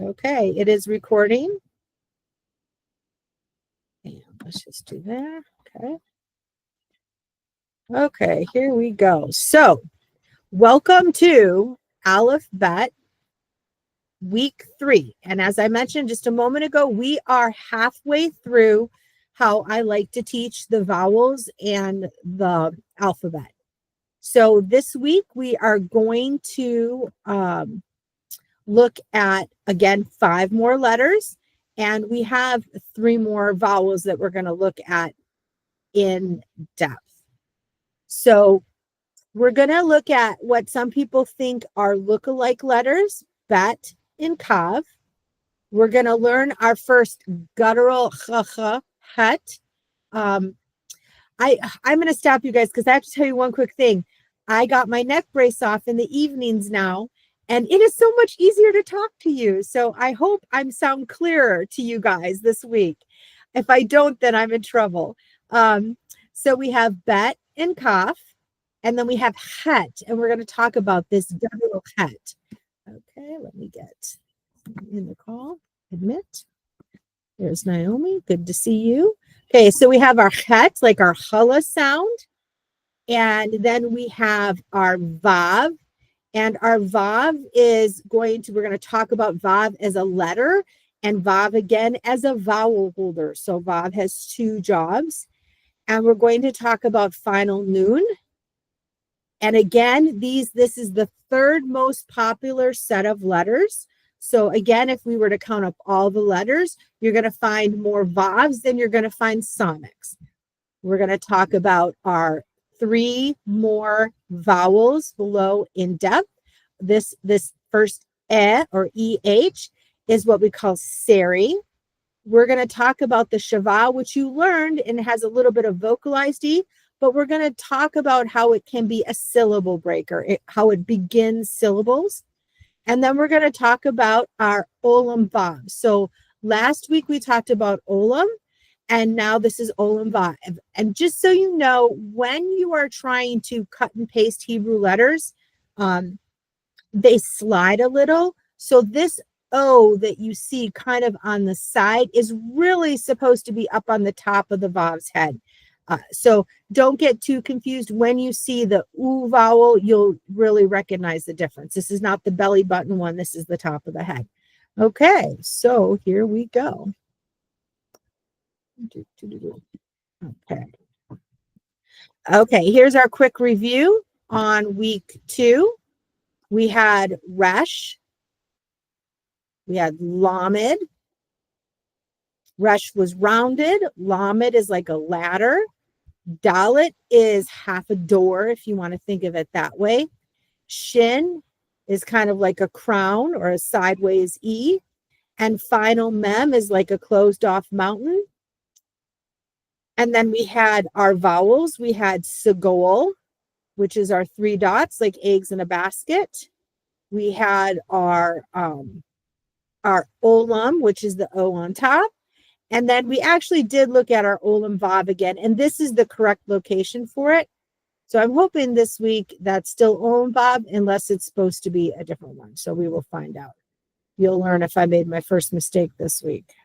Okay, it is recording. And let's just do that. Okay. Okay, here we go. So, welcome to Aleph Bet week 3. And as I mentioned just a moment ago, we are halfway through how I like to teach the vowels and the alphabet. So, this week we are going to look at, again, 5 more letters. And we have 3 more vowels that we're going to look at in depth. So we're going to look at what some people think are look-alike letters, bet and kav. We're going to learn our first guttural ch, het. I'm going to stop you guys because I have to tell you one quick thing. I got my neck brace off in the evenings now, and it is so much easier to talk to you. So I hope I sound clearer to you guys this week. If I don't, then I'm in trouble. So we have bet and kaf, and then we have het, and we're going to talk about this double het. Okay, let me get in the call. Admit. There's Naomi. Good to see you. Okay, so we have our het, like our chala sound, and then we have our vav, and our vav is we're going to talk about vav as a letter and vav again as a vowel holder. So vav has 2 jobs, and we're going to talk about final noon. And again, this is the 3rd most popular set of letters. So again, if we were to count up all the letters, you're going to find more vavs than you're going to find sonics. We're going to talk about our 3 more vowels below in depth. This first or eh is what we call seri. We're going to talk about the shava, which you learned and has a little bit of vocalized e, but we're going to talk about how it can be a syllable breaker, how it begins syllables. And then we're going to talk about our olam vav. So last week we talked about olam, and now this is olam vav. And just so you know, when you are trying to cut and paste Hebrew letters, they slide a little. So this O that you see kind of on the side is really supposed to be up on the top of the vav's head. So don't get too confused. When you see the U vowel, you'll really recognize the difference. This is not the belly button one. This is the top of the head. Okay, so here we go. Okay, here's our quick review on week 2. We had Resh. We had Lamed. Resh was rounded. Lamed is like a ladder. Dalet is half a door, if you want to think of it that way. Shin is kind of like a crown or a sideways E. And final Mem is like a closed off mountain. And then we had our vowels. We had Segol, which is our 3 dots, like eggs in a basket. We had our Olam, which is the O on top. And then we actually did look at our Olam Vav again, and this is the correct location for it. So I'm hoping this week that's still Olam Vav, unless it's supposed to be a different one. So we will find out. You'll learn if I made my first mistake this week.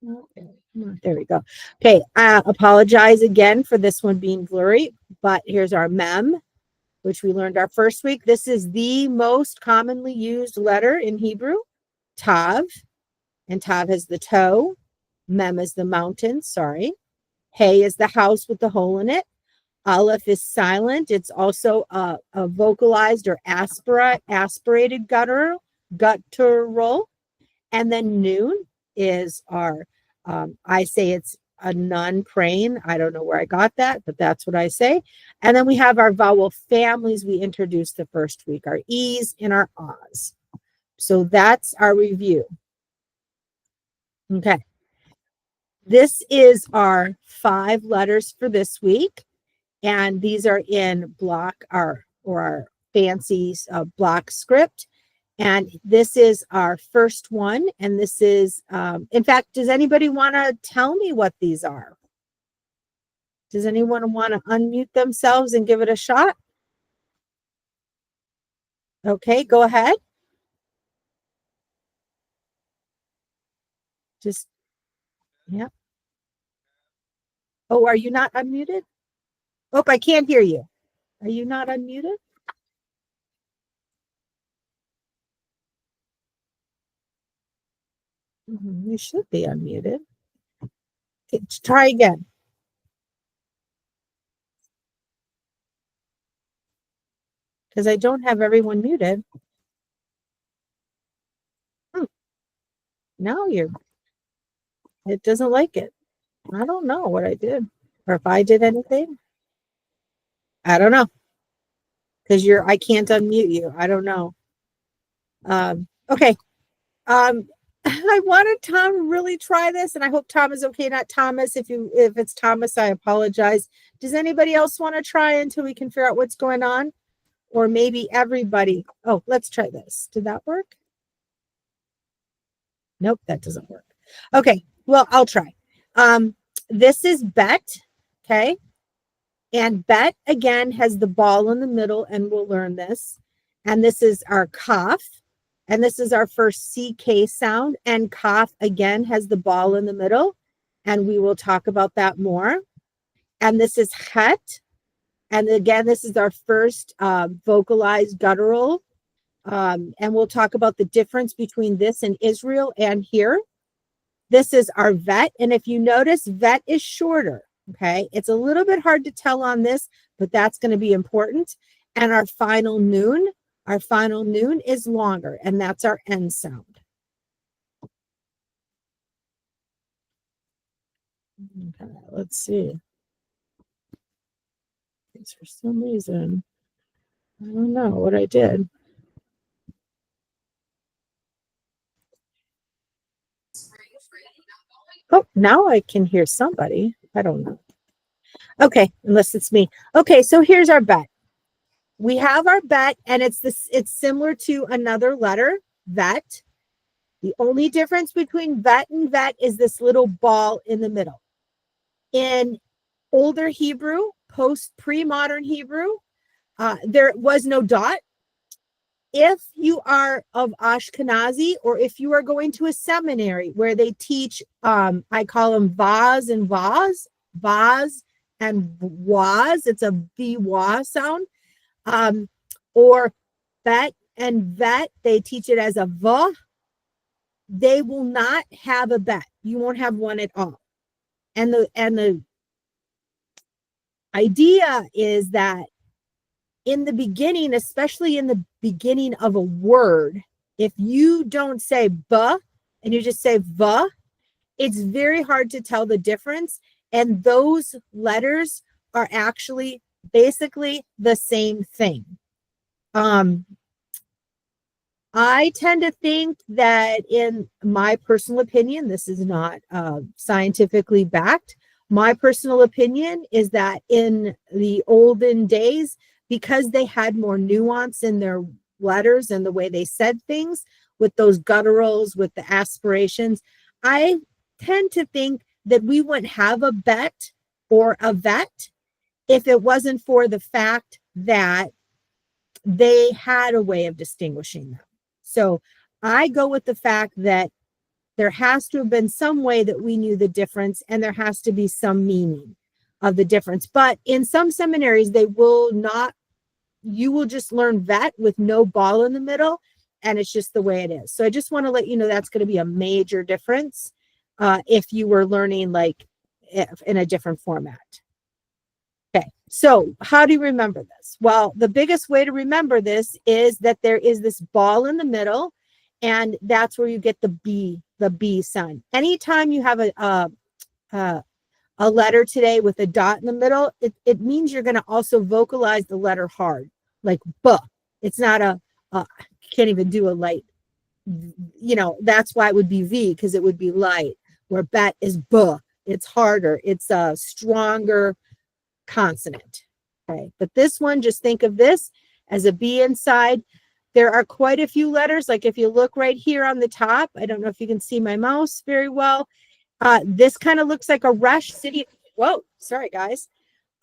Okay, there we go. Okay, I apologize again for this one being blurry, but here's our Mem, which we learned our first week. This is the most commonly used letter in Hebrew, Tav. And Tav has the toe. Mem is the mountain, sorry. Hey is the house with the hole in it. Aleph is silent. It's also a vocalized or aspirated guttural. And then noon is our, I say it's a nun praying. I don't know where I got that, but that's what I say. And then we have our vowel families we introduced the first week, our E's and our A's. So that's our review. Okay. This is our 5 letters for this week. And these are in block or our fancy block script. And this is our first one. And this is, in fact, does anybody want to tell me what these are? Does anyone want to unmute themselves and give it a shot? Okay, go ahead. Just, yeah. Oh, are you not unmuted? Oh, I can't hear you. Are you not unmuted? You should be unmuted. Okay, try again. Because I don't have everyone muted. Now it doesn't like it. I don't know what I did or if I did anything. I don't know. Because I can't unmute you. I don't know. Okay. I wanted Tom to really try this, and I hope Tom is okay. Not Thomas. If it's Thomas, I apologize. Does anybody else want to try until we can figure out what's going on? Or maybe everybody. Oh, let's try this. Did that work? Nope, that doesn't work. Okay, well, I'll try. This is Bet, okay? And Bet, again, has the ball in the middle, and we'll learn this. And this is our Kaf, and this is our first CK sound. And Kaf, again, has the ball in the middle, and we will talk about that more. And this is Het, and again, this is our first vocalized guttural. And we'll talk about the difference between this and Israel and here. This is our Vet. And if you notice, Vet is shorter. Okay. It's a little bit hard to tell on this, but that's going to be important. And our final noon is longer, and that's our N sound. Okay, let's see. For some reason, I don't know what I did. Oh, now I can hear somebody. I don't know. Okay, unless it's me. Okay, so here's our Bet. We have our Bet, and it's similar to another letter, Vet. The only difference between Vet and Vet is this little ball in the middle. In older Hebrew, pre-modern Hebrew, there was no dot. If you are of Ashkenazi, or if you are going to a seminary where they teach, I call them vaz and vaz, and waz, it's a v-wa sound, or bet and vet, they teach it as a v. They will not have a bet. You won't have one at all. And the idea is that in the beginning, especially in the beginning of a word, if you don't say "ba" and you just say "va," it's very hard to tell the difference. And those letters are actually basically the same thing. I tend to think that, in my personal opinion, this is not scientifically backed. My personal opinion is that in the olden days, because they had more nuance in their letters and the way they said things, with those gutturals, with the aspirations, I tend to think that we wouldn't have a bet or a vet if it wasn't for the fact that they had a way of distinguishing them. So I go with the fact that there has to have been some way that we knew the difference, and there has to be some meaning of the difference. But in some seminaries, they will not, you will just learn vet with no ball in the middle, and it's just the way it is. So I just want to let you know that's going to be a major difference if you were learning like in a different format. Okay, so how do you remember this? Well, the biggest way to remember this is that there is this ball in the middle, and that's where you get the B sound. Anytime you have a letter today with a dot in the middle, it means you're going to also vocalize the letter hard, like B. It's not can't even do a light, that's why it would be V, because it would be light, where bet is B. It's harder. It's a stronger consonant. Okay, but this one, just think of this as a B inside. There are quite a few letters. Like if you look right here on the top, I don't know if you can see my mouse very well. This kind of looks like a resh sitting. Whoa, sorry guys.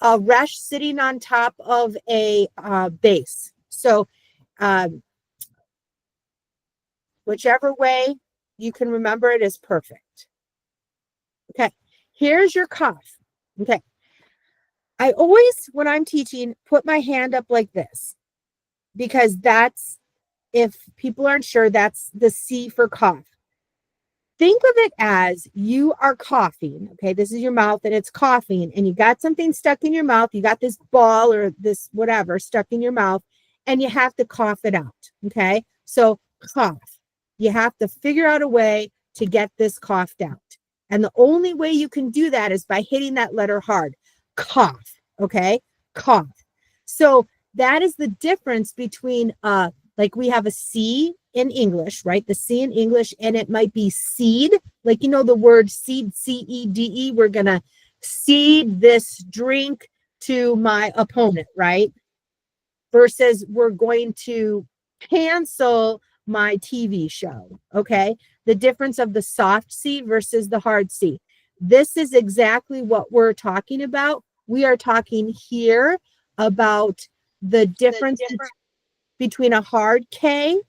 A resh sitting on top of a base. So whichever way you can remember it is perfect. here's your cough. Okay. I always, when I'm teaching, put my hand up like this because that's, if people aren't sure, that's the C for cough. Think of it as you are coughing. Okay. This is your mouth and it's coughing, and you got something stuck in your mouth. You got this ball or this whatever stuck in your mouth, and you have to cough it out. Okay. So cough. You have to figure out a way to get this coughed out. And the only way you can do that is by hitting that letter hard. Cough. Okay. Cough. So that is the difference between like we have a C in English, right? The C in English, and it might be seed, like, you know, the word seed, C-E-D-E. We're going to seed this drink to my opponent, right? Versus we're going to cancel my TV show, okay? The difference of the soft C versus the hard C. This is exactly what we're talking about. We are talking here about the difference between a hard K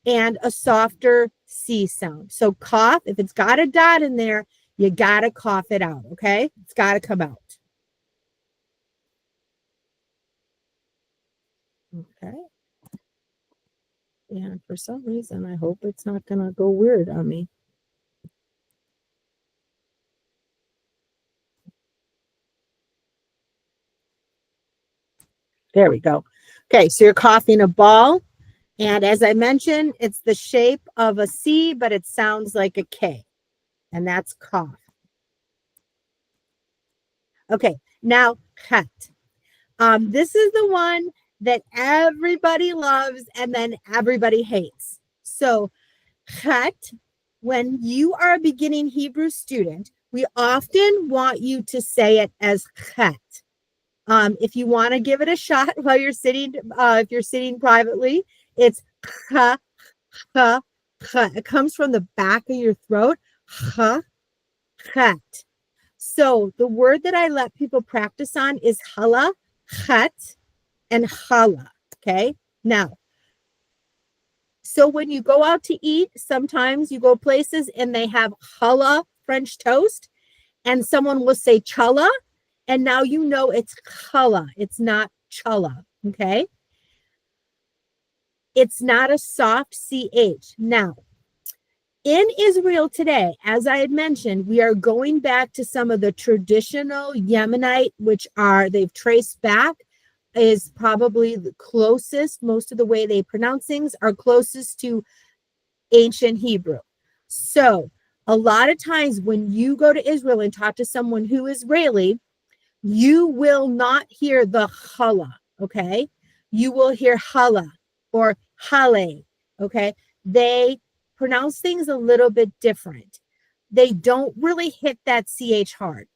and a softer C sound. So cough, if it's got a dot in there, you got to cough it out, okay? It's got to come out. Okay. And for some reason, I hope it's not going to go weird on me. There we go. Okay, so you're coughing a ball. And as I mentioned, it's the shape of a C, but it sounds like a K. And that's cough. Okay, now cut. This is the one that everybody loves and then everybody hates. So cut, when you are a beginning Hebrew student, we often want you to say it as cut. If you want to give it a shot while you're sitting, if you're sitting privately, it's ha, ha, ha. It comes from the back of your throat. Ha, chat. So the word that I let people practice on is hala, chat, and chala. Okay. Now, so when you go out to eat, sometimes you go places and they have challah French toast, and someone will say challah, and now you know it's challah. It's not challah. Okay. It's not a soft CH. Now, in Israel today, as I had mentioned, we are going back to some of the traditional Yemenite, which are, they've traced back, is probably the closest, most of the way they pronounce things are closest to ancient Hebrew. So a lot of times when you go to Israel and talk to someone who is Israeli, you will not hear the challah, okay? You will hear challah or hale, okay? They pronounce things a little bit different. They don't really hit that CH hard.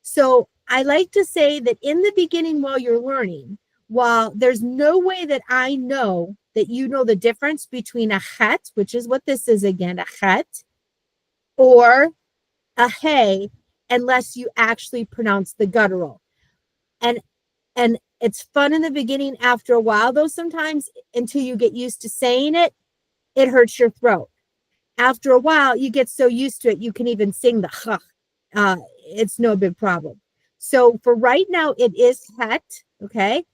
So I like to say that in the beginning, while you're learning, while there's no way that I know that you know the difference between a chet, which is what this is again, a chet, or a hey, unless you actually pronounce the guttural. And it's fun in the beginning. After a while, though, sometimes until you get used to saying it, it hurts your throat. After a while, you get so used to it, you can even sing the ha. It's no big problem. So for right now, it is het, okay?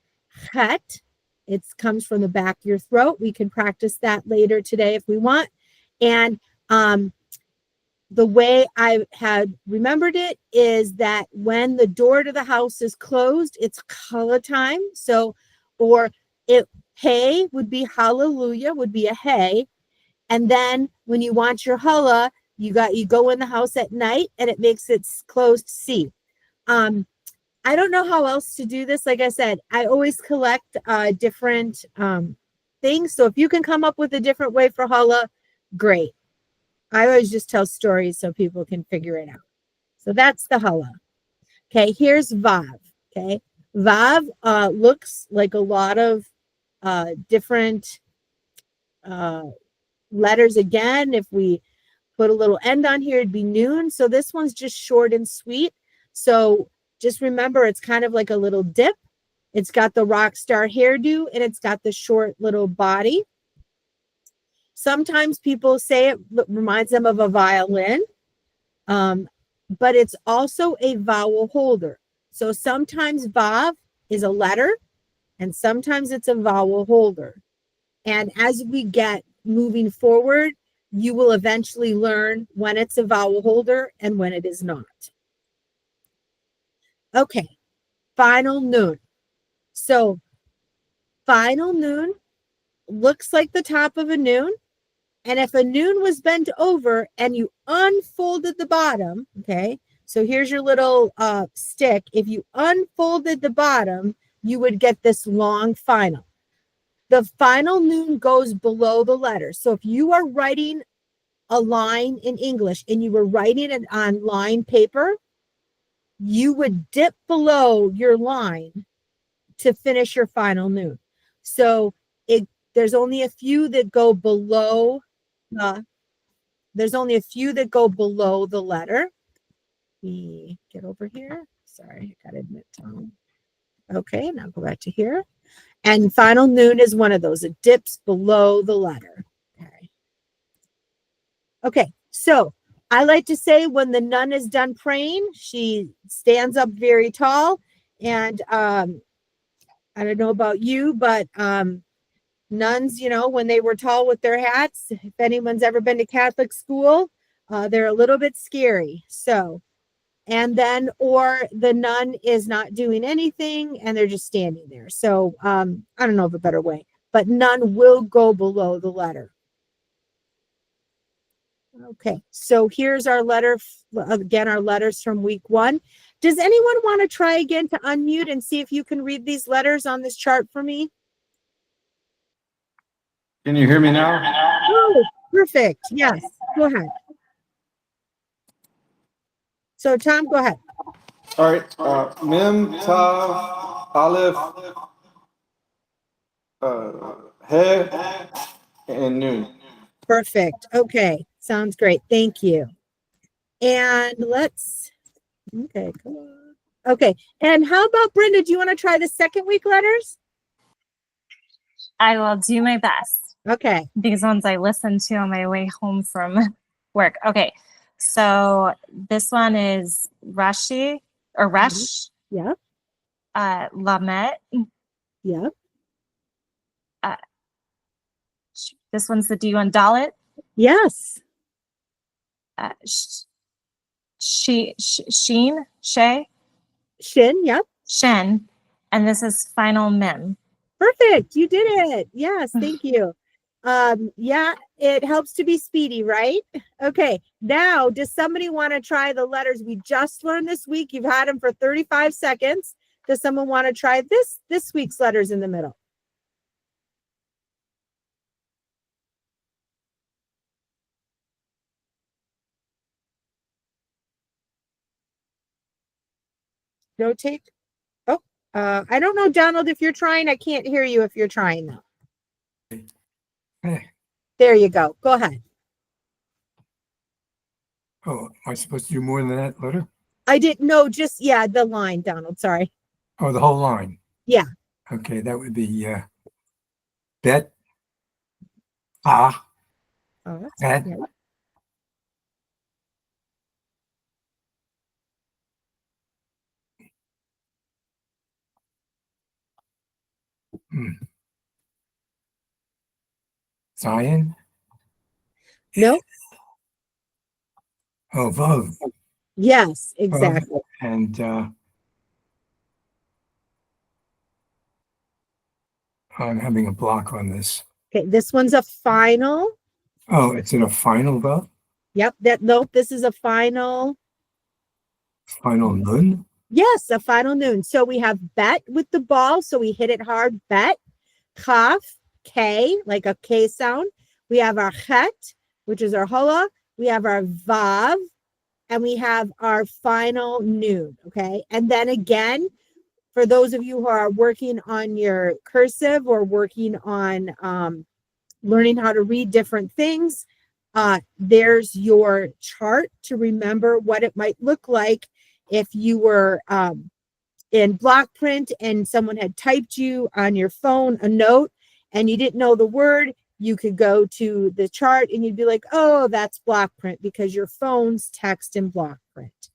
Het. It comes from the back of your throat. We can practice that later today if we want. And the way I had remembered it is that when the door to the house is closed, it's challah time. So, or it, hey would be hallelujah, would be a hey. And then when you want your challah, you go in the house at night and it makes it closed C. I don't know how else to do this. Like I said, I always collect different things. So if you can come up with a different way for challah, great. I always just tell stories so people can figure it out. So that's the challah. Okay, here's vav. Okay, vav looks like a lot of different letters again. If we put a little end on here, it'd be noon. So this one's just short and sweet. So just remember, it's kind of like a little dip. It's got the rock star hairdo and it's got the short little body. Sometimes people say it reminds them of a violin. but it's also a vowel holder. So sometimes vav is a letter and sometimes it's a vowel holder. And as we get moving forward, you will eventually learn when it's a vowel holder and when it is not. Okay, final noon. So final noon looks like the top of a noon. And if a noon was bent over and you unfolded the bottom, okay, so here's your little stick. If you unfolded the bottom, you would get this long final. The final noon goes below the letter. So if you are writing a line in English and you were writing it on line paper, you would dip below your line to finish your final noon. So there's only a few that go below there's only a few that go below the letter. Let me get over here. Sorry, I gotta admit Tom. Okay, now go back to here. And final noon is one of those. It dips below the letter. Okay, so I like to say when the nun is done praying, she stands up very tall. And I don't know about you, but nuns, you know, when they were tall with their hats, if anyone's ever been to Catholic school, they're a little bit scary. So, and then, or the nun is not doing anything and they're just standing there. So, I don't know of a better way, but nun will go below the letter. Okay, so here's our letter. Again, our letters from week 1. Does anyone want to try again to unmute and see if you can read these letters on this chart for me? Can you hear me now? Oh, perfect. Yes, go ahead. So Tom, go ahead. All right. Mem, Tav, Aleph, He, and Nun. Perfect. Okay, sounds great. Thank you. And let's, okay, come on. Okay, and how about Brenda? Do you want to try the second week letters? I will do my best. Okay. These ones I listened to on my way home from work. Okay, so this one is Rashi or Resh. Yeah. Lamet. Yeah. This one's the D one, Dalit. Yes. Sheen, Shay, Shin. Yep. Shen, and this is final Mem. Perfect. You did it. Yes. Thank you. Yeah, it helps to be speedy, right? Okay. Now, does somebody want to try the letters we just learned this week? You've had them for 35 seconds. Does someone want to try this week's letters in the middle? No take? Oh, I don't know, Donald, if you're trying. I can't hear you if you're trying though. There you go. Go ahead. Oh, am I supposed to do more than that letter? I didn't know, just, yeah, the line, Donald. Sorry. Oh, the whole line. Yeah. Okay, that would be Bet, Ah, Oh, that's Bet, good. Zion. No. Oh, Vav. Yes, exactly. And I'm having a block on this. Okay, this one's a final. Oh, it's in a final Vav? Yep, nope, this is a final. Final Nun? Yes, a final noon. So we have bet with the ball, so we hit it hard, bet. Kaf, K, like a K sound. We have our chet, which is our hola. We have our vav, and we have our final noon, okay? And then again, for those of you who are working on your cursive or working on learning how to read different things, there's your chart to remember what it might look like if you were in block print and someone had typed you on your phone a note and you didn't know the word. You could go to the chart and you'd be like, oh, that's block print because your phone's text in block print.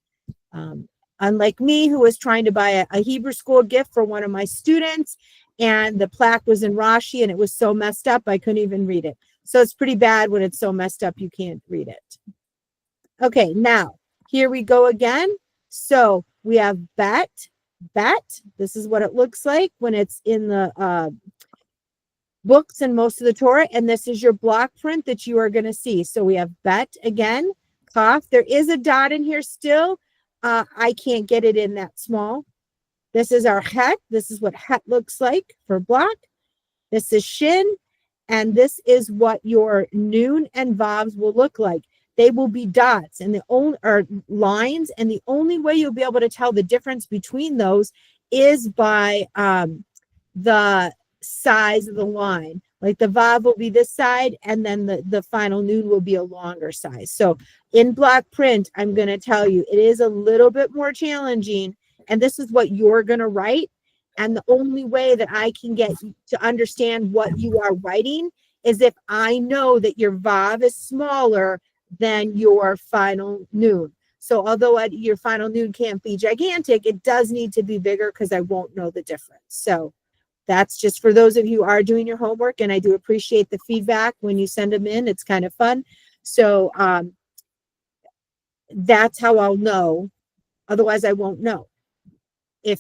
Unlike me, who was trying to buy a Hebrew school gift for one of my students, and the plaque was in Rashi and it was so messed up, I couldn't even read it. So it's pretty bad when it's so messed up, you can't read it. Okay, now here we go again. So we have bet. This is what it looks like when it's in the books and most of the Torah. And this is your block print that you are going to see. So we have bet again, kaf. There is a dot in here still. I can't get it in that small. This is our het. This is what het looks like for block. This is shin. And this is what your noon and vavs will look like. They will be dots and the only or lines. And the only way you'll be able to tell the difference between those is by the size of the line. Like the vav will be this side, and then the final noon will be a longer size. So in block print, I'm going to tell you, it is a little bit more challenging. And this is what you're going to write. And the only way that I can get to understand what you are writing is if I know that your vav is smaller than your final noon. So although your final noon can't be gigantic, it does need to be bigger because I won't know the difference. So that's just for those of you who are doing your homework, and I do appreciate the feedback when you send them in. It's kind of fun. So that's how I'll know. Otherwise, I won't know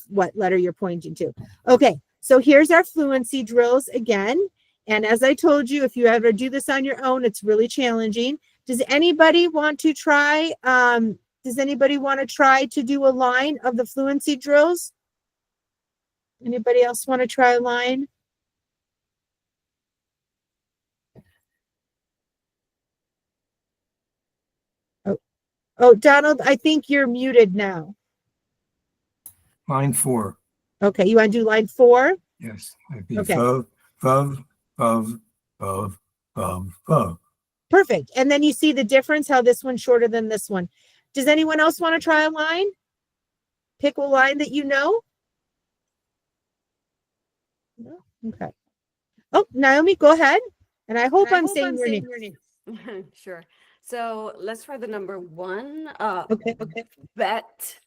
what letter you're pointing to. Okay, so here's our fluency drills again. And as I told you, if you ever do this on your own, it's really challenging. Does anybody want to try? Does anybody want to try to do a line of the fluency drills? Anybody else want to try a line? Oh, Donald, I think you're muted now. Line 4. Okay, you want to do line 4? Yes. That'd be Okay. vav, vav. Perfect. And then you see the difference, how this one's shorter than this one. Does anyone else want to try a line? Pick a line that you know. No? Okay. Oh, Naomi, go ahead. And I hope I'm saying your name. Sure. So let's try the number 1. Okay. Bet.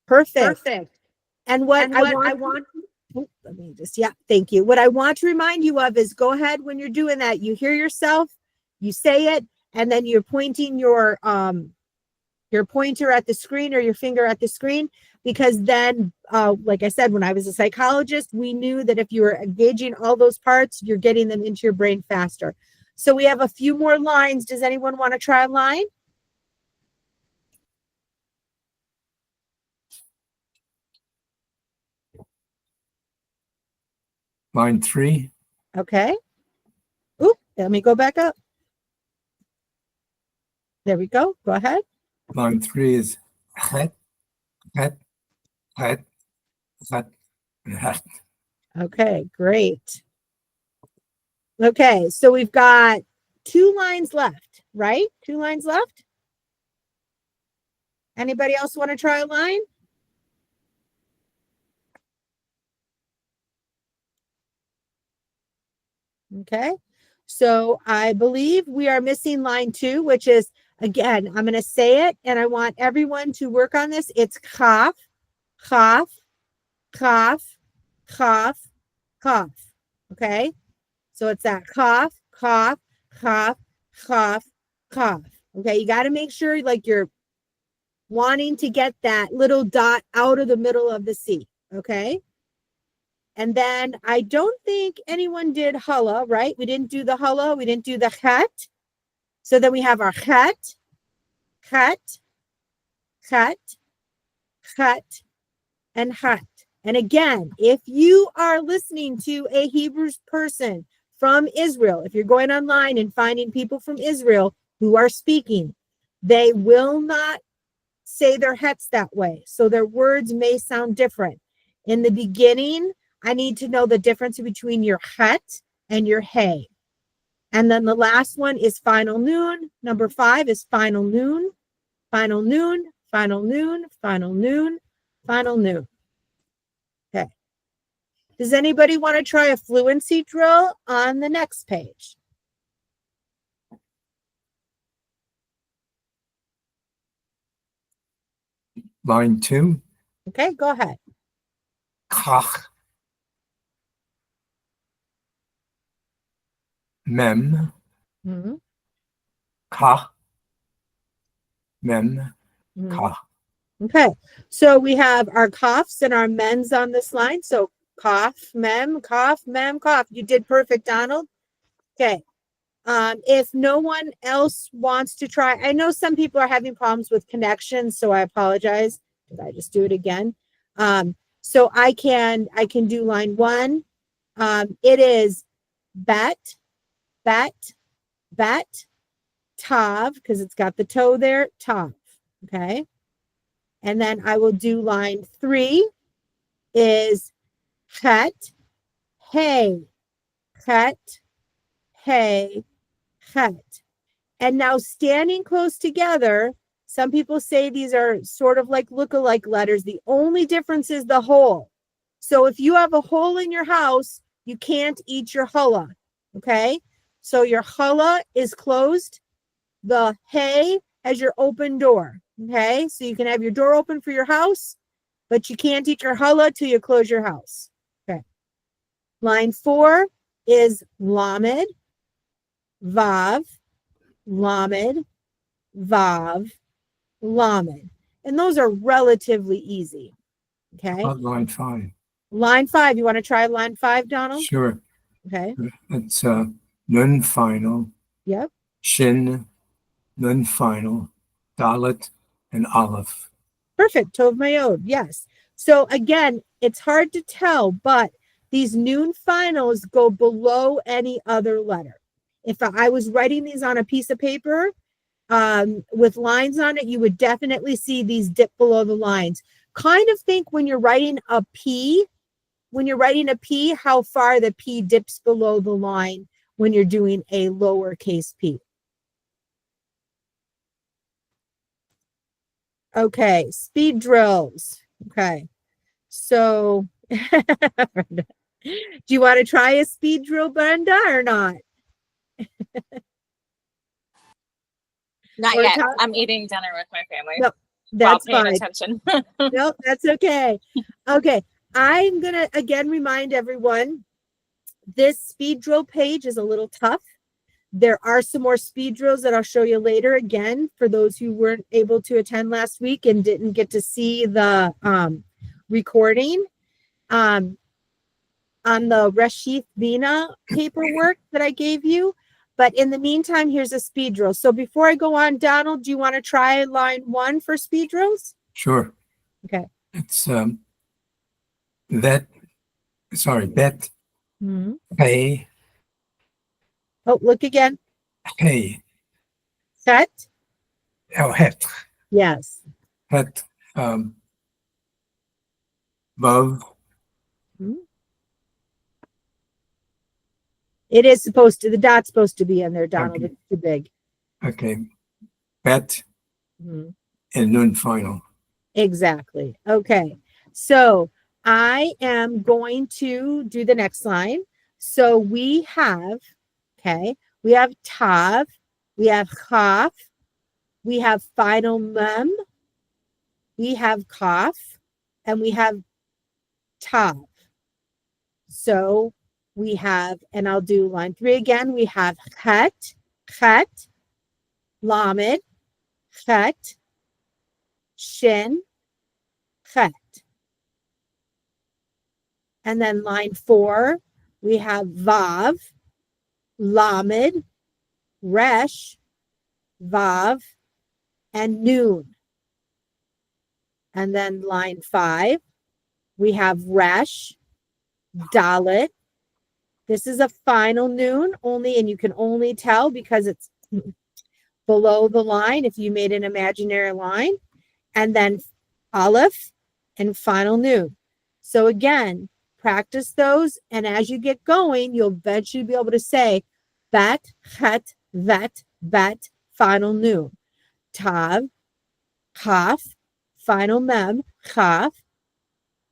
Perfect. And what I want, oh, let me just, yeah, thank you. What I want to remind you of is go ahead when you're doing that. You hear yourself, you say it, and then you're pointing your pointer at the screen or your finger at the screen, because then, like I said, when I was a psychologist, we knew that if you were engaging all those parts, you're getting them into your brain faster. So we have a few more lines. Does anyone want to try a line? Line 3. Okay. Oop, let me go back up. There we go. Go ahead. Line 3 is het. Okay, great. Okay, so we've got 2 lines left, right? 2 lines left. Anybody else want to try a line? Okay, so I believe we are missing line 2, which is, again, I'm going to say it, and I want everyone to work on this. It's chaf, chaf, chaf, chaf, chaf. Okay, so it's that chaf, chaf, chaf, chaf, chaf. Okay, you got to make sure like you're wanting to get that little dot out of the middle of the C. Okay. And then I don't think anyone did hala, right? We didn't do the hala. We didn't do the chet. So then we have our chet, chet, chet, chet, and chet. And again, if you are listening to a Hebrew person from Israel, if you're going online and finding people from Israel who are speaking, they will not say their hets that way. So their words may sound different. In the beginning, I need to know the difference between your het and your hey. And then the last one is final noon. Number 5 is final noon, final noon, final noon, final noon, final noon. Okay. Does anybody want to try a fluency drill on the next page? line 2, Okay, go ahead. kach, mem, Mhm, kach, mem, mhm. kach. Okay, so we have our coughs and our mens on this line. So cough, mem, cough, mem, cough. You did perfect, Donald. Okay. If no one else wants to try, I know some people are having problems with connections, so I apologize. Did I just do it again? So I can do line 1. It is bet, bet, bet, tav, because it's got the toe there, tav. Okay. And then I will do line 3 is het, hey, het, hey, het. And now standing close together, some people say these are sort of like look-alike letters. The only difference is the hole. So if you have a hole in your house, you can't eat your challah. Okay. So your challah is closed. The hey has your open door. Okay. So you can have your door open for your house, but you can't eat your challah till you close your house. Okay. Line 4 is lamed, vav, lamed, vav, lamed. And those are relatively easy. Okay. About line 5. Line 5. You want to try line 5, Donald? Sure. Okay. It's nun final, Yep. shin, nun final, dalet, and aleph. Perfect. Tov mayod. Yes. So again, it's hard to tell, but these noon finals go below any other letter. If I was writing these on a piece of paper with lines on it, you would definitely see these dip below the lines. Kind of think when you're writing a P, how far the P dips below the line when you're doing a lowercase p. Okay, speed drills. Okay, so do you want to try a speed drill, Brenda, or not? Not Or yet. Tom? I'm eating dinner with my family No, while that's paying fine. attention. No, that's okay. Okay, I'm gonna again remind everyone this speed drill page is a little tough. There are some more speed drills that I'll show you later. Again, for those who weren't able to attend last week and didn't get to see the recording, on the Reshith Bina paperwork that I gave you. But in the meantime, here's a speed drill. So before I go on, Donald, do you want to try line 1 for speed drills? Sure. Okay. It's bet, Mm-hmm. hey, Oh, look again. hey, Set. oh, het, Yes. het, vav, It is supposed to, the dot's supposed to be in there, Donald. Okay. It's too big. okay, bet, Mhm. and nun final. Exactly. Okay. So I am going to do the next line. So we have tav, we have chaf, we have final mem, we have kaf, and we have tav. So we have, and I'll do line 3 again. We have chet, lamed, chet, shin, chet. And then line 4, we have vav, lamed, resh, vav, and noon. And then line 5, we have resh, dalet. This is a final noon only, and you can only tell because it's below the line if you made an imaginary line. And then aleph and final noon. So again, practice those, and as you get going, you'll eventually be able to say bat, chet, vet, bet, final noon. Tav, kaf, final mem, kaf,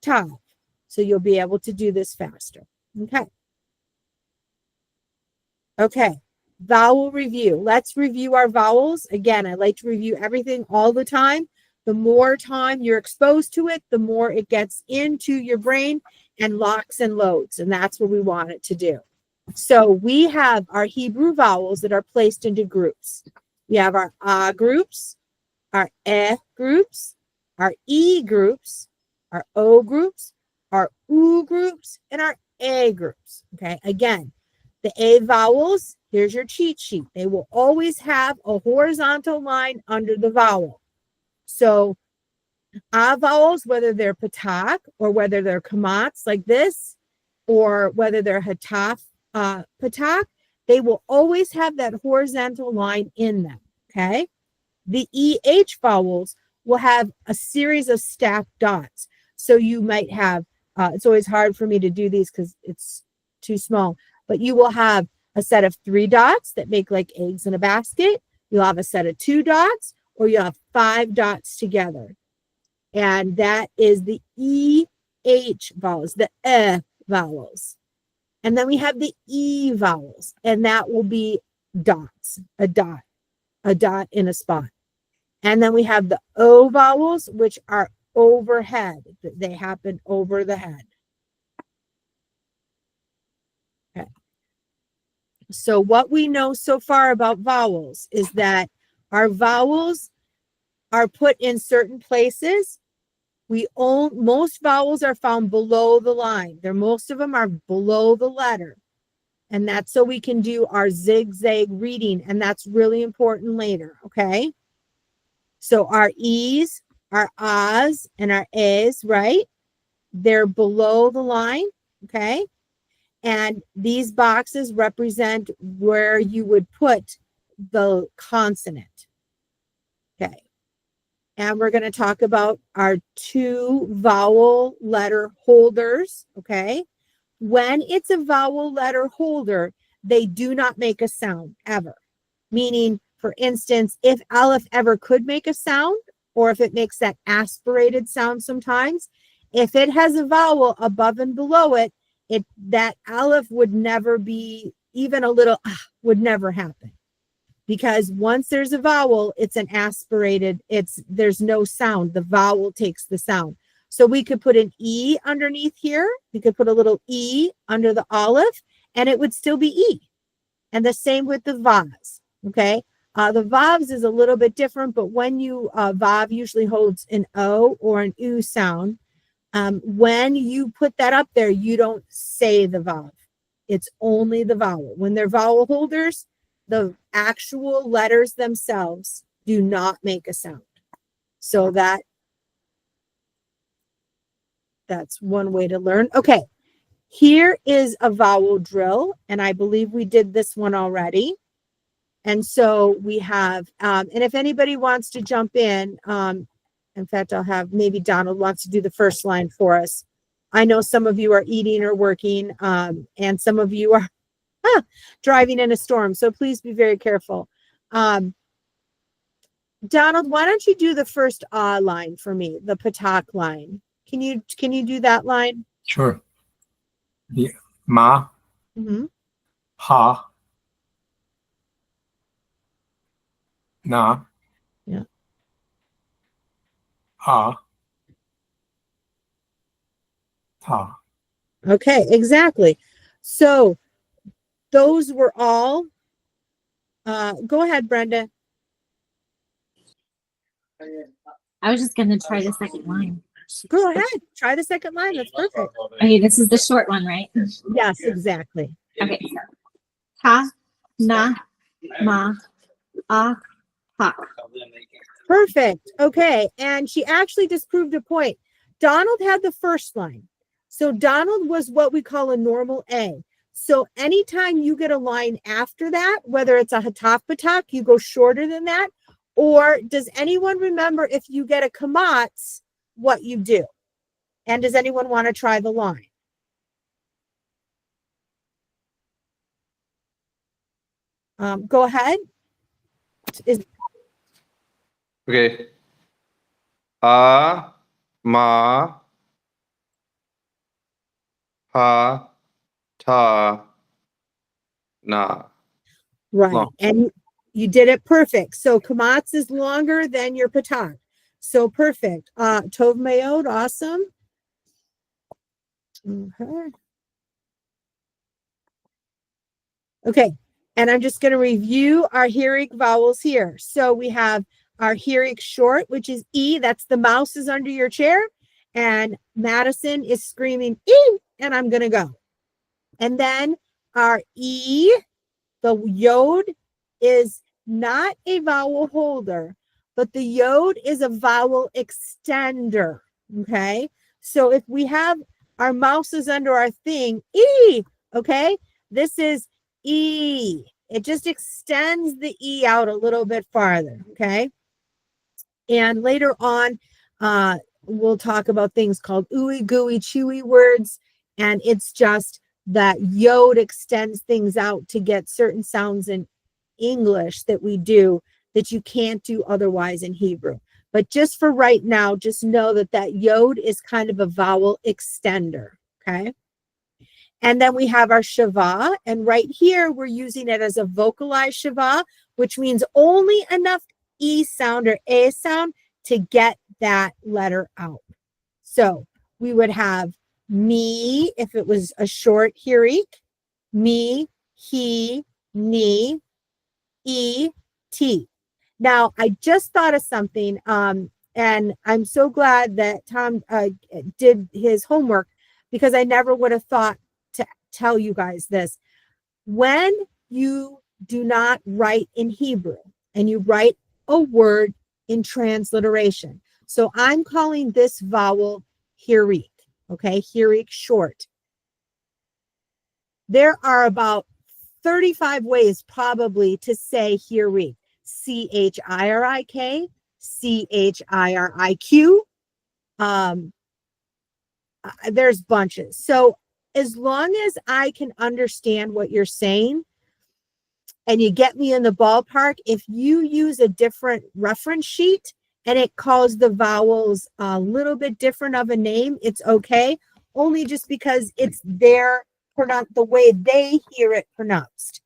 tav. So you'll be able to do this faster. Okay. Okay. Vowel review. Let's review our vowels. Again, I like to review everything all the time. The more time you're exposed to it, the more it gets into your brain and locks and loads. And that's what we want it to do. So we have our Hebrew vowels that are placed into groups. We have our A groups, our E groups, our E groups, our O groups, our U groups, and our A groups. Okay, again, the A vowels, here's your cheat sheet. They will always have a horizontal line under the vowel. So A vowels, whether they're patak or whether they're kamats like this, or whether they're hataf patak, they will always have that horizontal line in them. Okay. The EH vowels will have a series of stacked dots. So you might have, it's always hard for me to do these because it's too small, but you will have a set of 3 dots that make like eggs in a basket. You'll have a set of 2 dots, or you'll have 5 dots together. And that is the EH vowels, the vowels. And then we have the E vowels, and that will be dots, a dot in a spot. And then we have the O vowels, which are overhead. They happen over the head. Okay. So what we know so far about vowels is that our vowels are put in certain places. Most vowels are found below the line. Most of them are below the letter. And that's so we can do our zigzag reading. And that's really important later. Okay. So our E's, our A's, and our A's, right? They're below the line. Okay. And these boxes represent where you would put the consonant. Okay. And we're going to talk about our 2 vowel letter holders. Okay. When it's a vowel letter holder, they do not make a sound ever. Meaning, for instance, if Aleph ever could make a sound, or if it makes that aspirated sound sometimes, if it has a vowel above and below it, that Aleph would never be, even a little, would never happen. Because once there's a vowel, it's an aspirated, there's no sound. The vowel takes the sound. So we could put an E underneath here. We could put a little E under the Aleph, and it would still be E. And the same with the Vavs. Okay. The Vavs is a little bit different, but when you, Vav usually holds an O or an U sound. When you put that up there, you don't say the Vav. It's only the vowel. When they're vowel holders, the actual letters themselves do not make a sound. So that's one way to learn. Okay, here is a vowel drill, and I believe we did this one already. And so we have, and if anybody wants to jump in fact, I'll have maybe Donald wants to do the first line for us. I know some of you are eating or working, and some of you are driving in a storm. So please be very careful. Donald, why don't you do the first line for me, the patak line? Can you do that line? Sure. The ma, Mm-hmm. ha, na, Yeah. ha, ta. Okay, exactly. So those were all, go ahead, Brenda. I was just gonna try the second line. Go ahead. Try the second line. That's perfect. Okay, this is the short one, right? Yes, exactly. Okay, so ta, na, ma, ah, ha. Perfect. Okay. And she actually just proved a point. Donald had the first line. So Donald was what we call a normal A. So anytime you get a line after that, whether it's a hataf patak, you go shorter than that. Or does anyone remember if you get a kamatz, what you do? And does anyone want to try the line? Go ahead. Okay. A, ma, ha, ta, na. Right. Long. And you did it perfect. So kamatz is longer than your patak. So perfect. Tov Mayod, awesome. Okay. Okay, and I'm just going to review our Hirig vowels here. So we have our Hirig short, which is E. That's the mouse is under your chair. And Madison is screaming E, and I'm going to go. And then our E, the yod, is not a vowel holder, but the yod is a vowel extender. Okay, so if we have our mouse is under our thing, E, okay, this is E. It just extends the E out a little bit farther, okay? And later on, we'll talk about things called ooey gooey chewy words, and it's just that yod extends things out to get certain sounds in English that we do that you can't do otherwise in Hebrew. But just for right now, just know that that yod is kind of a vowel extender, okay? And then we have our shava, and right here we're using it as a vocalized shava, which means only enough E sound or A sound to get that letter out. So we would have me if it was a short hirik, me, he, ni, e, t. Now I just thought of something, and I'm so glad that Tom did his homework, because I never would have thought to tell you guys this. When you do not write in Hebrew and you write a word in transliteration, so I'm calling this vowel hirik, okay, hirik short. There are about 35 ways probably to say hirik. C-H-I-R-I-K, C-H-I-R-I-Q. There's bunches. So as long as I can understand what you're saying and you get me in the ballpark, if you use a different reference sheet and it calls the vowels a little bit different of a name, it's okay. Only just because it's their the way they hear it pronounced.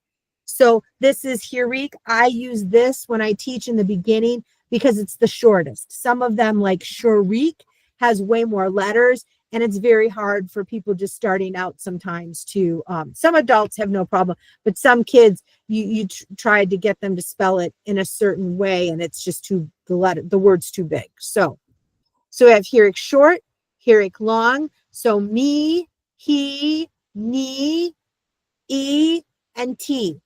So this is hirik. I use this when I teach in the beginning because it's the shortest. Some of them, like sharik, has way more letters, and it's very hard for people just starting out sometimes to, some adults have no problem, but some kids, you tried to get them to spell it in a certain way, and it's just the word's too big. So we have hirik short, hirik long. So me, he, ni, e, and t.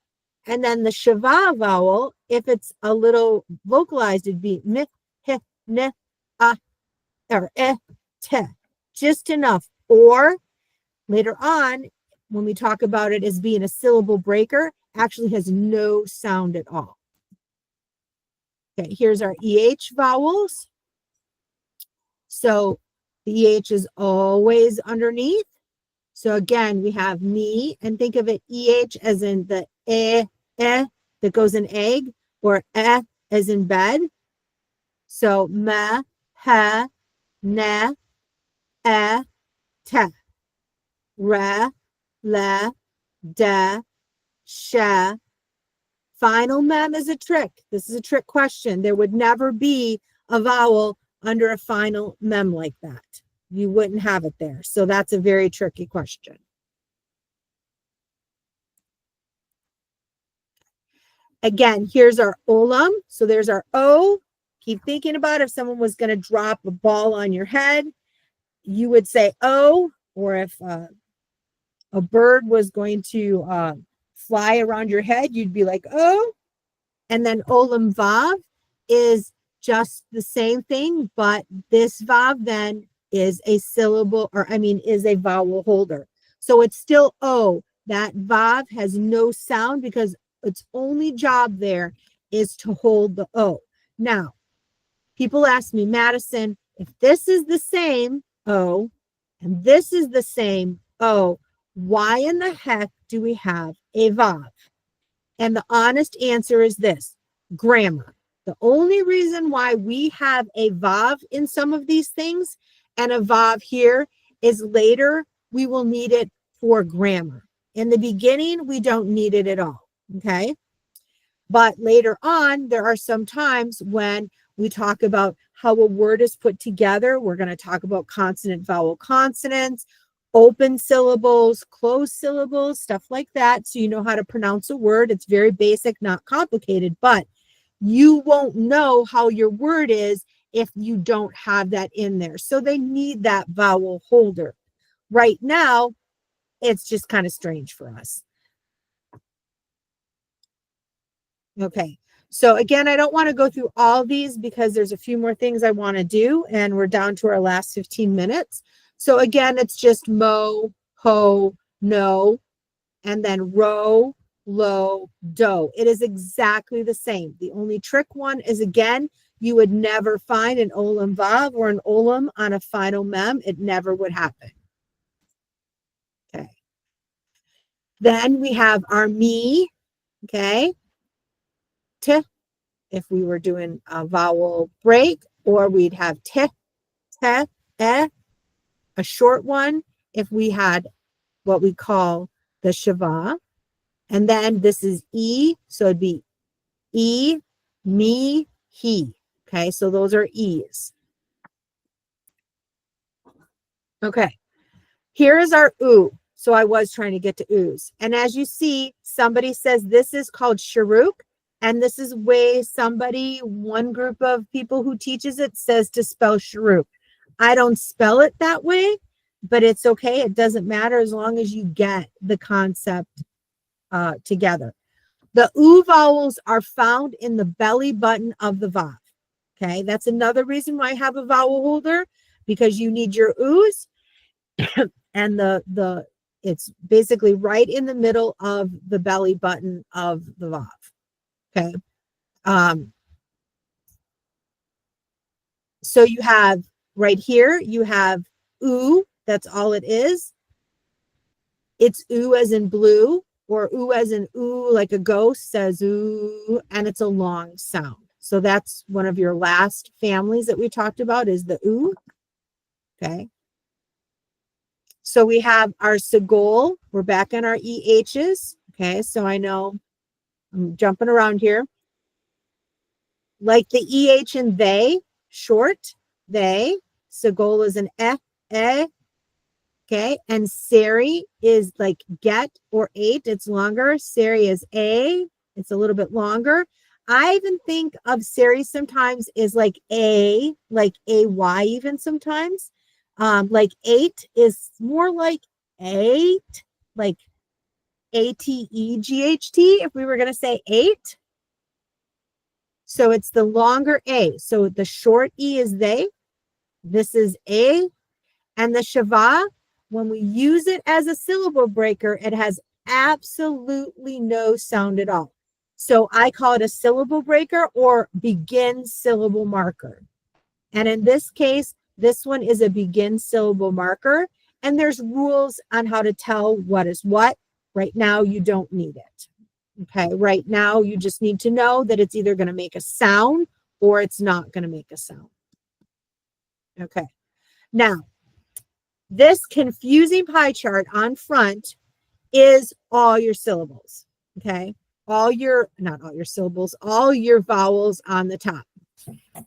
And then the shava vowel, if it's a little vocalized, it'd be mi, he, ne, a, or eh, te. Just enough. Or later on, when we talk about it as being a syllable breaker, actually has no sound at all. Okay, here's our EH vowels. So the EH is always underneath. So again, we have me, and think of it EH as in the that goes in egg, or as in bed. So me, he, ne, te, re, le, de, she. Final mem is a trick. This is a trick question. There would never be a vowel under a final mem like that. You wouldn't have it there. So that's a very tricky question. Again, here's our olam. So there's our O. Keep thinking about if someone was going to drop a ball on your head, you would say O. Or if a bird was going to fly around your head, you'd be like O. And then olam vav is just the same thing, but this vav then is a syllable, is a vowel holder. So it's still O. That vav has no sound because its only job there is to hold the O. Now, people ask me, Madison, if this is the same O and this is the same O, why in the heck do we have a vav? And the honest answer is this: grammar. The only reason why we have a vav in some of these things and a vav here is later we will need it for grammar. In the beginning, we don't need it at all. Okay. But later on, there are some times when we talk about how a word is put together. We're going to talk about consonant, vowel, consonants, open syllables, closed syllables, stuff like that. So you know how to pronounce a word. It's very basic, not complicated, but you won't know how your word is if you don't have that in there. So they need that vowel holder. Right now, it's just kind of strange for us. Okay. So again, I don't want to go through all these because there's a few more things I want to do, and we're down to our last 15 minutes. So again, it's just mo, ho, no, and then ro, lo, do. It is exactly the same. The only trick one is, again, you would never find an olam vav or an olam on a final mem. It never would happen. Okay. Then we have our me, okay, t, if we were doing a vowel break, or we'd have t, te, e, a short one if we had what we call the shava. And then this is e, so it'd be e, me, he. Okay, so those are e's. Okay, here is our oo. So I was trying to get to oo's. And as you see, somebody says this is called sharuk. And this is way somebody, one group of people who teaches it says to spell sharuk. I don't spell it that way, but it's okay. It doesn't matter as long as you get the concept together. The oo vowels are found in the belly button of the vav. Okay, that's another reason why I have a vowel holder, because you need your oo's, and it's basically right in the middle of the belly button of the vav. Okay. So you have right here, you have oo, that's all it is. It's oo as in blue, or oo as in ooh, like a ghost says ooh, and it's a long sound. So that's one of your last families that we talked about, is the oo. Okay. So we have our segol. We're back on our EHs. Okay. So I know I'm jumping around here. Like the EH in they, short, they. Segol is an eh. Okay. And seri is like get or eight. It's longer. Seri is a. It's a little bit longer. I even think of seri sometimes is like a, like AY even sometimes. Like eight is more like eight, like ATEGHT, if we were going to say eight. So it's the longer A. So the short E is they. This is A. And the shava, when we use it as a syllable breaker, it has absolutely no sound at all. So I call it a syllable breaker or begin syllable marker. And in this case, this one is a begin syllable marker. And there's rules on how to tell what is what. Right now, you don't need it. Okay, right now, you just need to know that it's either going to make a sound or it's not going to make a sound. Okay, now, this confusing pie chart on front is all your syllables. Okay, not all your syllables, all your vowels on the top.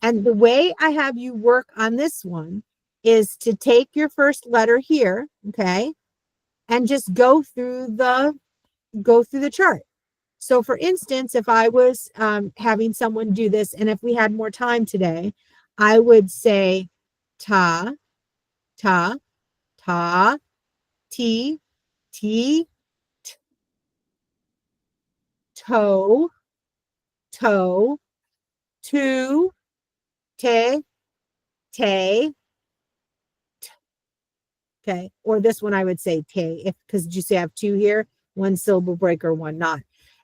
And the way I have you work on this one is to take your first letter here, okay, and just go through the chart. So for instance, if I was having someone do this, and if we had more time today, I would say ta, ta, ta, ti, ti, t, toe, toe, tu, te, te, t. Okay. Or this one I would say te, because you say I have two here, one syllable breaker, one not.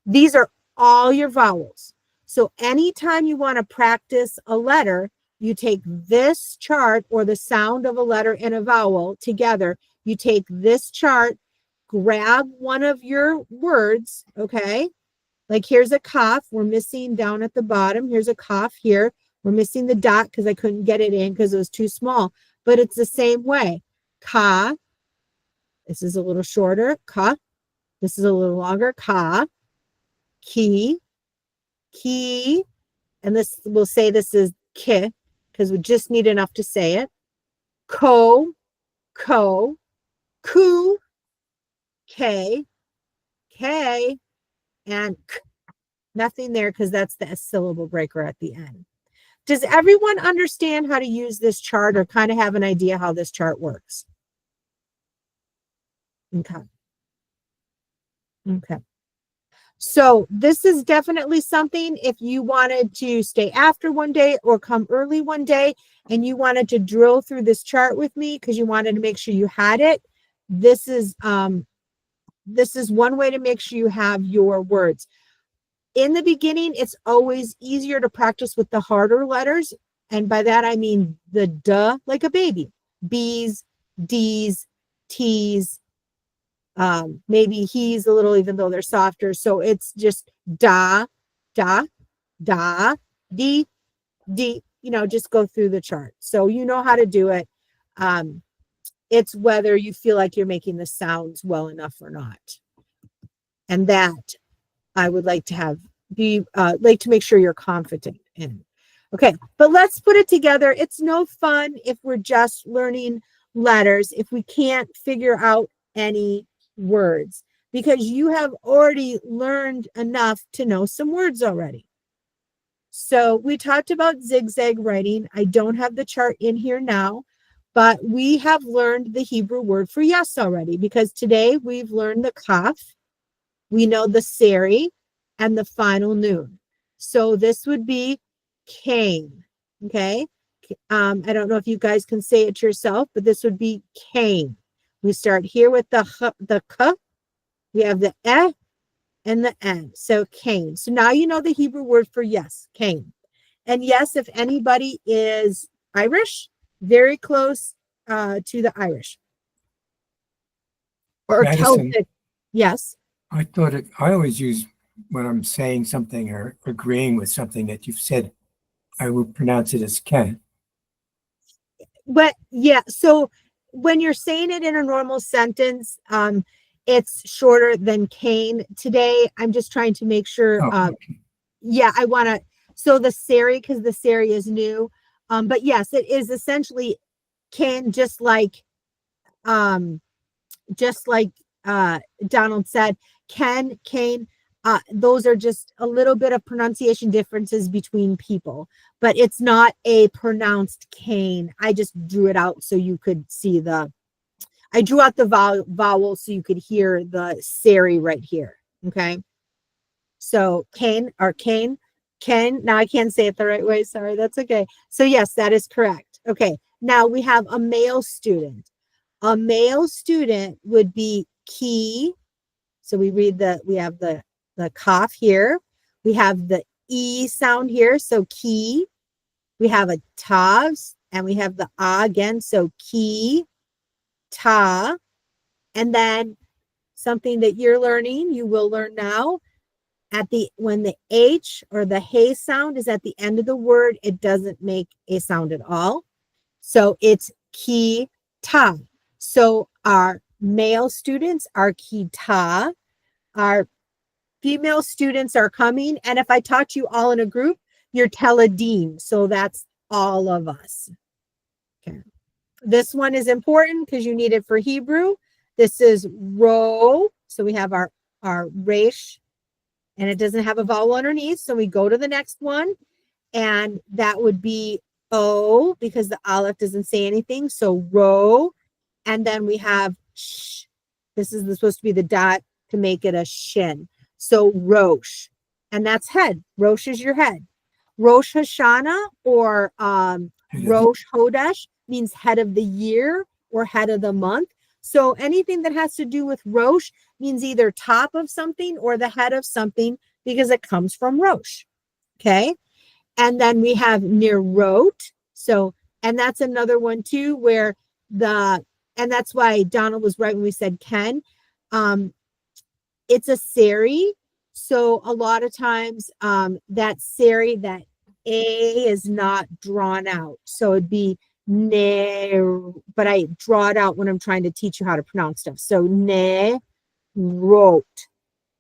These are all your vowels. So anytime you want to practice a letter, you take this chart or the sound of a letter and a vowel together. You take this chart, grab one of your words, okay? Like here's a cough. We're missing down at the bottom. Here's a cough here. We're missing the dot because I couldn't get it in because it was too small. But it's the same way. Ka. This is a little shorter. Ka. This is a little longer. Ka. Ki. Ki. And this, we'll say this is ki. because we just need enough to say it. Ko, ku, k, and k. Nothing there because that's the syllable breaker at the end. Does everyone understand how to use this chart or kind of have an idea how this chart works? Okay. Okay. So this is definitely something if you wanted to stay after one day or come early one day and you wanted to drill through this chart with me because you wanted to make sure you had it. This is one way to make sure you have your words. In the beginning, it's always easier to practice with the harder letters. And by that, I mean the duh, like a baby. B's, D's, T's, maybe he's a little, even though they're softer. So it's just da, da, da, D, D, just go through the chart. So you know how to do it. It's whether you feel like you're making the sounds well enough or not. And that I would like to make sure you're confident in. Okay, but let's put it together. It's no fun if we're just learning letters, if we can't figure out any words, because you have already learned enough to know some words already. So we talked about zigzag writing. I don't have the chart in here now, but we have learned the Hebrew word for yes already, because today we've learned the kaf. We know the seri and the final noon. So this would be Cain. Okay. I don't know if you guys can say it yourself, but this would be Cain. We start here with the k. We have the and the n. So Cain. So now you know the Hebrew word for yes, Cain. And yes, if anybody is Irish, very close to the Irish. Or Madison, Celtic. Yes. I always use when I'm saying something or agreeing with something that you've said, I would pronounce it as Ken. But yeah, so when you're saying it in a normal sentence, it's shorter than Cain. Today, I'm just trying to make sure. Okay. Yeah, I want to. So the seri, because the seri is new. But yes, it is essentially Cain, just like Donald said, Ken, Cain. Those are just a little bit of pronunciation differences between people, but it's not a pronounced Cain. I just drew it out so you could see I drew out the vowel so you could hear the seri right here. Okay. So Cain. Now I can't say it the right way. Sorry. That's okay. So yes, that is correct. Okay. Now we have a male student. A male student would be ki. So we have the kaf here. We have the E sound here. So ki. We have a tavs and we have the a again. So ki, ta. And then something that you're learning, you will learn now, when the H or the hey sound is at the end of the word, it doesn't make a sound at all. So it's ki, ta. So our male students are ki, ta. Our female students are coming. And if I taught you all in a group, you're teledim. So that's all of us. Okay. This one is important because you need it for Hebrew. This is ro. So we have our resh, and it doesn't have a vowel underneath. So we go to the next one, and that would be o, because the aleph doesn't say anything. So ro. And then we have sh. This is supposed to be the dot to make it a shin. So Rosh, and that's head. Rosh is your head. Rosh Hashanah or Rosh Hodesh means head of the year or head of the month. So anything that has to do with Rosh means either top of something or the head of something because it comes from Rosh. Okay. And then we have Nerot. So, and that's another one too, where and that's why Donald was right when we said Ken. It's a seri. So a lot of times that seri, that A is not drawn out. So it'd be ne, but I draw it out when I'm trying to teach you how to pronounce stuff. So ne, wrote.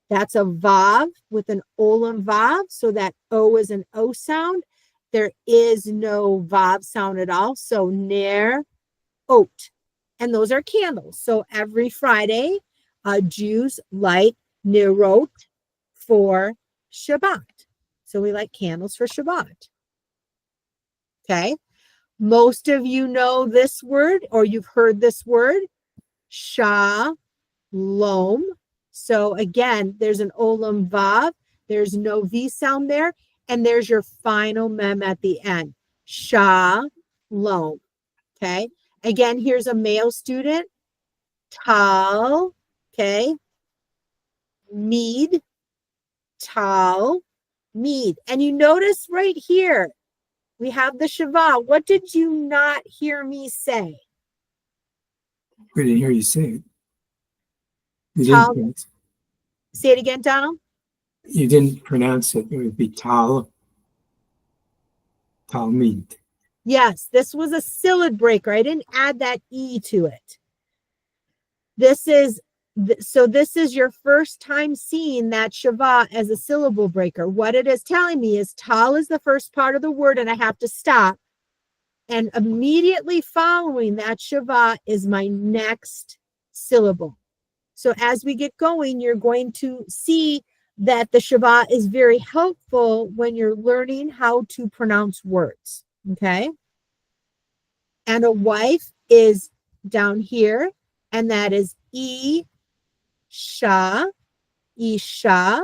That's a vav with an olam vav. So that O is an O sound. there is no vav sound at all. So ner, ot. And those are candles. So every Friday, Jews light nerot for Shabbat. So we light candles for Shabbat. Okay. Most of you know this word, or you've heard this word, shalom. So again, there's an olam vav. There's no V sound there. And there's your final mem at the end. Shalom. Okay. Again, here's a male student. Tal. Okay. Mead. Tal. Mead. And you notice right here, we have the Shava. What did you not hear me say? We didn't hear you say it. You Tal. didn't, Say it again, Donald. you didn't pronounce it. It would be Talmud. Yes, this was a syllable breaker. I didn't add that E to it. This is your first time seeing that Shava as a syllable breaker. What it is telling me is Tal is the first part of the word and I have to stop. And immediately following that Shava is my next syllable. So as we get going, you're going to see that the Shava is very helpful when you're learning how to pronounce words. Okay. And a wife is down here, and that is Isha, Isha,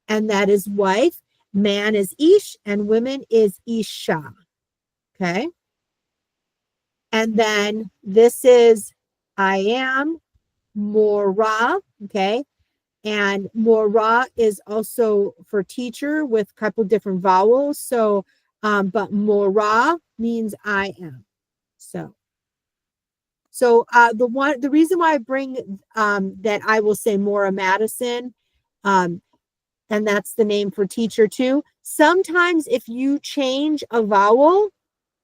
and that is wife. Man is Ish, and women is Isha. Okay. And then this is I am, Mora. Okay. And Mora is also for teacher with a couple different vowels. So, but Mora means I am. So the reason why I bring that I will say Mora Madison, and that's the name for teacher too. Sometimes if you change a vowel,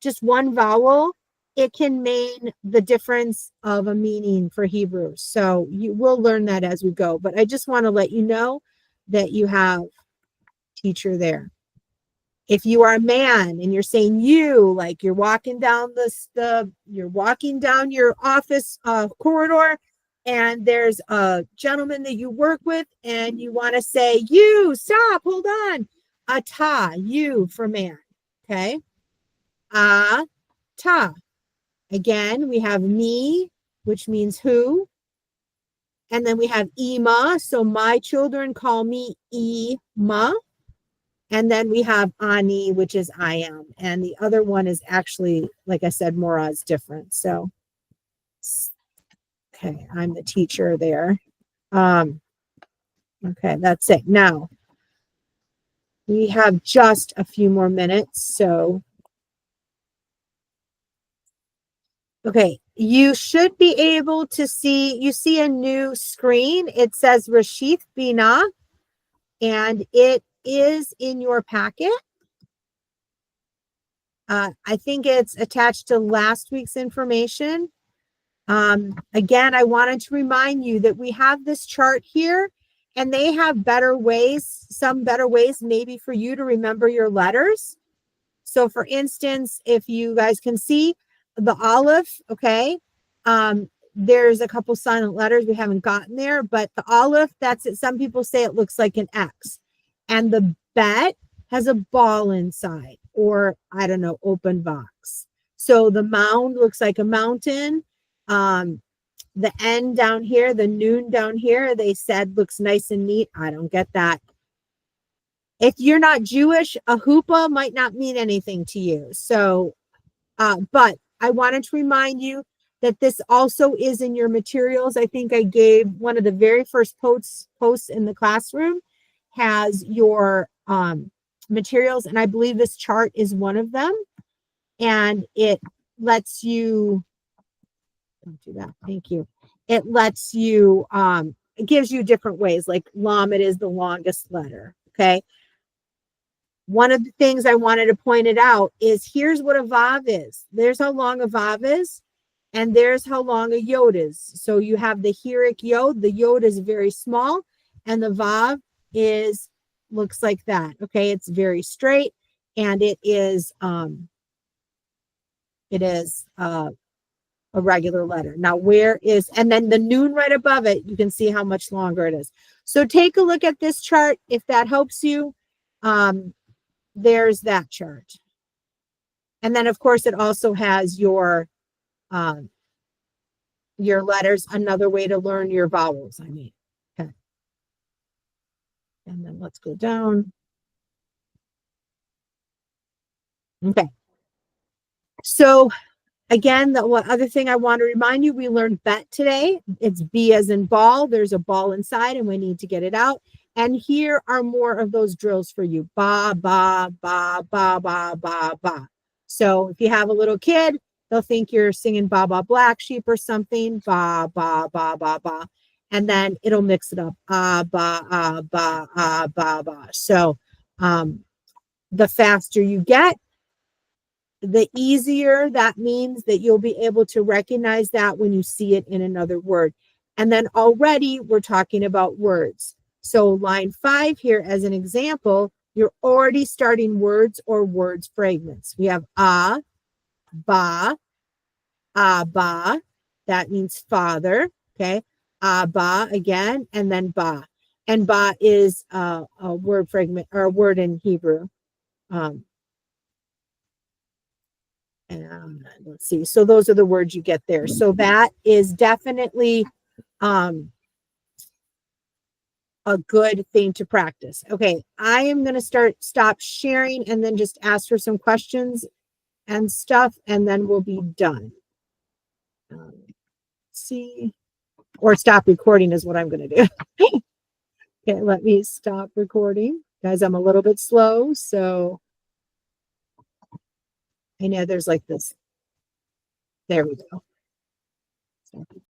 just one vowel, it can mean the difference of a meaning for Hebrew. So you will learn that as we go. But I just want to let you know that you have teacher there. If you are a man and you're saying you, like you're walking down you're walking down your office corridor, and there's a gentleman that you work with, and you want to say you, stop, hold on, ata, you for man. Okay, ta. Again, we have me, which means who. And then we have Ima. So my children call me Ima. And then we have Ani, which is I am. And the other one is actually, like I said, Mora is different. So, okay, I'm the teacher there. Okay, that's it. Now, we have just a few more minutes. So, okay, you should be able to see, you see a new screen. It says Rashith Bina, and it is in your packet. I think it's attached to last week's information. Again, I wanted to remind you that we have this chart here, and they have better ways, some better ways maybe for you to remember your letters. So for instance, if you guys can see the Aleph, okay, there's a couple silent letters we haven't gotten there, but the Aleph, that's it. Some people say it looks like an X. And the Bet has a ball inside, or I don't know, open box. So the mound looks like a mountain. The N down here, the noon down here, they said looks nice and neat. I don't get that. If you're not Jewish, a hoopah might not mean anything to you. So, but I wanted to remind you that this also is in your materials. I think I gave one of the very first posts in the classroom has your materials, and I believe this chart is one of them, and it lets you, don't do that, thank you. It lets you, it gives you different ways, like Lamed is the longest letter, okay? One of the things I wanted to point it out is here's what a Vav is. There's how long a Vav is, and there's how long a Yod is. So you have the Hirik Yod. The Yod is very small, and the Vav looks like that. Okay, it's very straight. and it is a regular letter. Now, where is, and then the noon right above it, you can see how much longer it is. So take a look at this chart if that helps you. There's that chart. And then, of course, it also has your letters, another way to learn your vowels, I mean. Okay. And then let's go down. Okay. So again, the one other thing I want to remind you, we learned bet today. It's B as in ball. There's a ball inside and we need to get it out. And here are more of those drills for you. Ba, ba, ba, ba, ba, ba, ba. So if you have a little kid, they'll think you're singing Ba Ba Black Sheep or something. Ba, ba, ba, ba, ba. And then it'll mix it up. Ah, ba, ah, ba, ah, ba, ba. So the faster you get, the easier that means that you'll be able to recognize that when you see it in another word. And then already we're talking about words. So line 5 here as an example, you're already starting words or words fragments. We have ba, that means father, okay? Ba again, and then ba. And ba is a word fragment or a word in Hebrew. And let's see. So those are the words you get there. So that is definitely a good thing to practice. Okay, I am going to stop sharing and then just ask for some questions and stuff, and then we'll be done. See, or stop recording is what I'm going to do. Okay, let me stop recording. Guys, I'm a little bit slow, so I know there's like this. There we go.